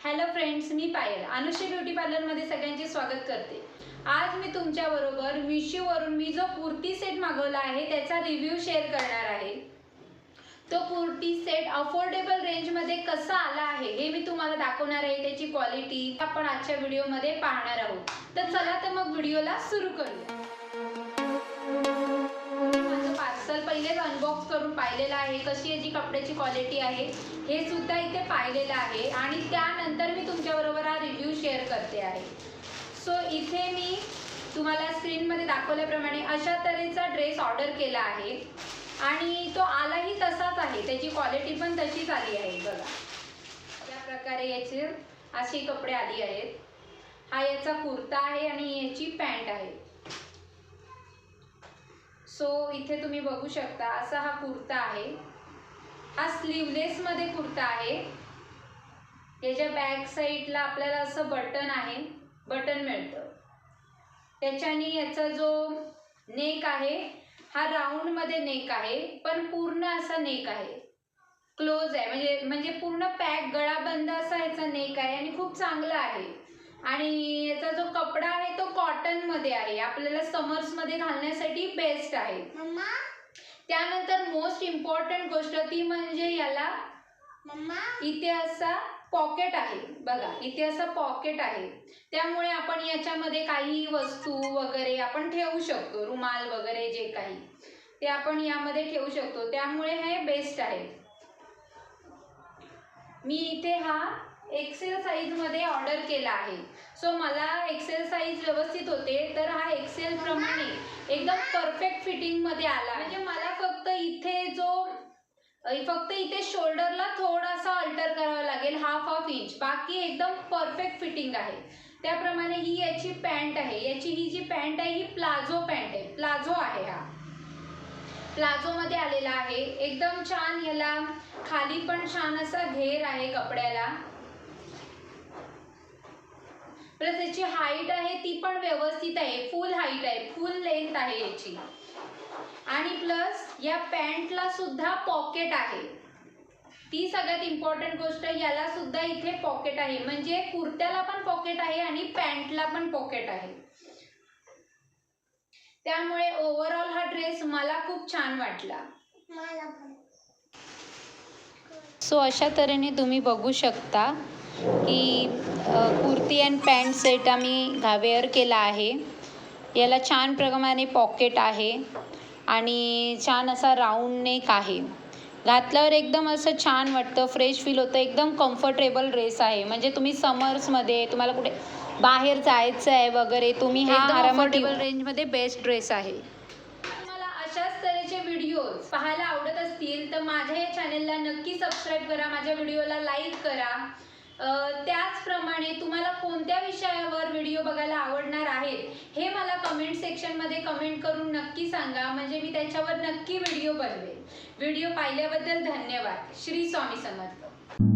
Hello friends, मी पायल Anushree beauty पार्लरमध्ये सगळ्यांचे स्वागत करते। आज मी तुमच्याबरोबर मीशोवरून मी जो कुर्ती सेट मागवला आहे त्याचा रिव्ह्यू शेअर करणार आहे। तो कुर्ती सेट अफोर्डेबल रेंजमध्ये कसा आला आहे हे मी तुम्हाला दाखवणार आहे। त्याची क्वालिटी आपण आजच्या व्हिडिओमध्ये पाहणार आहोत। तर चला तर मग व्हिडिओला सुरू करूया। पहिलेच अनबॉक्स करून पाहिलेला आहे, कशी याची कपड्याची क्वालिटी आहे हे सुद्धा इथे पाहिलेलं आहे आणि त्यानंतर मी तुमच्याबरोबर हा रिव्ह्यू शेअर करते आहे। सो इथे मी तुम्हाला स्क्रीनमध्ये दाखवल्याप्रमाणे अशा तऱ्हेचा ड्रेस ऑर्डर केला आहे आणि तो आलाही तसाच आहे, त्याची क्वालिटी पण तशीच आली आहे। बघा या प्रकारे याचे असे कपडे आली आहेत। हा याचा कुर्ता आहे आणि याची पॅन्ट आहे। सो इथे तुम्ही बघू शकता असा हा कुर्ता आहे। हा स्लीवलेस मध्ये कुर्ता आहे। याच्या बॅक साइडला आपल्याला असं बटन आहे, बटन मिळतं। त्याच्याने याचा जो नेक आहे हा राऊंड मध्ये नेक आहे, पण पूर्ण असा नेक आहे, क्लोज आहे, म्हणजे पूर्ण पॅक गळाबंद असा याचा नेक आहे आणि खूप चांगला आहे। आणि याचा जो कपडा आहे तो कॉटन मध्ये आहे, आपल्याला समर्स मध्ये घालण्यासाठी बेस्ट आहे। त्यानंतर मोस्ट इम्पॉर्टंट गोष्ट ती म्हणजे याला इथे असा पॉकेट आहे। बघा इथे असा पॉकेट आहे, त्यामुळे आपण याच्यामध्ये काही वस्तू वगैरे आपण ठेवू शकतो, रुमाल वगैरे जे काही ते आपण यामध्ये ठेवू शकतो, त्यामुळे हे बेस्ट आहे। मी इथे हा एक्सेल साइज मध्ये ऑर्डर केला आहे। सो मला एक्सेल साइज व्यवस्थित होते, तर हा एक्सेल प्रमाणे एकदम परफेक्ट फिटिंग मध्ये आला। म्हणजे मला फक्त इथे शोल्डरला थोडासा अल्टर करावा लागेल, हाफ इंच, बाकी एकदम परफेक्ट फिटिंग आहे। त्याप्रमाणे ही याची पॅन्ट आहे। ही जी पॅन्ट आहे ही प्लाझो पॅन्ट आहे, प्लाझो आहे, हा प्लाझो मध्ये आलेला आहे। एकदम छान, याला खाली पण छान असा घेर आहे कपड्याला, प्लस याची हाईट आहे ती पण व्यवस्थित आहे, फुल हाईट आहे, फुल लेंथ आहे याची। आणि प्लस या पॅन्टला सुद्धा पॉकेट आहे, ती सगळ्यात इम्पॉर्टंट गोष्ट, याला सुद्धा इथे पॉकेट आहे, म्हणजे कुर्त्याला पण पॉकेट आहे आणि पॅन्टला पण पॉकेट आहे। त्यामुळे ओव्हरऑल हा ड्रेस मला खूप छान वाटला। सो अशा तऱ्हेने तुम्ही बघू शकता की कुर्ती अँड पॅन्ट सेट आम्ही वेअर केला आहे। याला छान प्रमाणे पॉकेट आहे आणि छान असा राऊंड नेक आहे। घातल्यावर एकदम असं छान वाटतं, फ्रेश फील होतं, एकदम कम्फर्टेबल ड्रेस आहे। म्हणजे तुम्ही समर्समध्ये तुम्हाला कुठे बाहेर जायचं आहे वगैरे, तुम्ही हा अफोर्डेबल रेंजमध्ये बेस्ट ड्रेस आहे। तुम्हाला अशाच तऱ्हेचे व्हिडिओज पाहायला आवडत असतील तर माझ्या या चॅनलला नक्की सबस्क्राईब करा, माझ्या व्हिडिओला लाईक करा। त्याचप्रमाणे तुम्हाला कोणत्या विषयावर व्हिडिओ बघायला आवडणार आहेत हे मला कमेंट सेक्शनमध्ये कमेंट करून नक्की सांगा, म्हणजे मी त्याच्यावर नक्की व्हिडिओ बनवेल। व्हिडिओ पाहिल्याबद्दल धन्यवाद। श्री स्वामी समर्थ।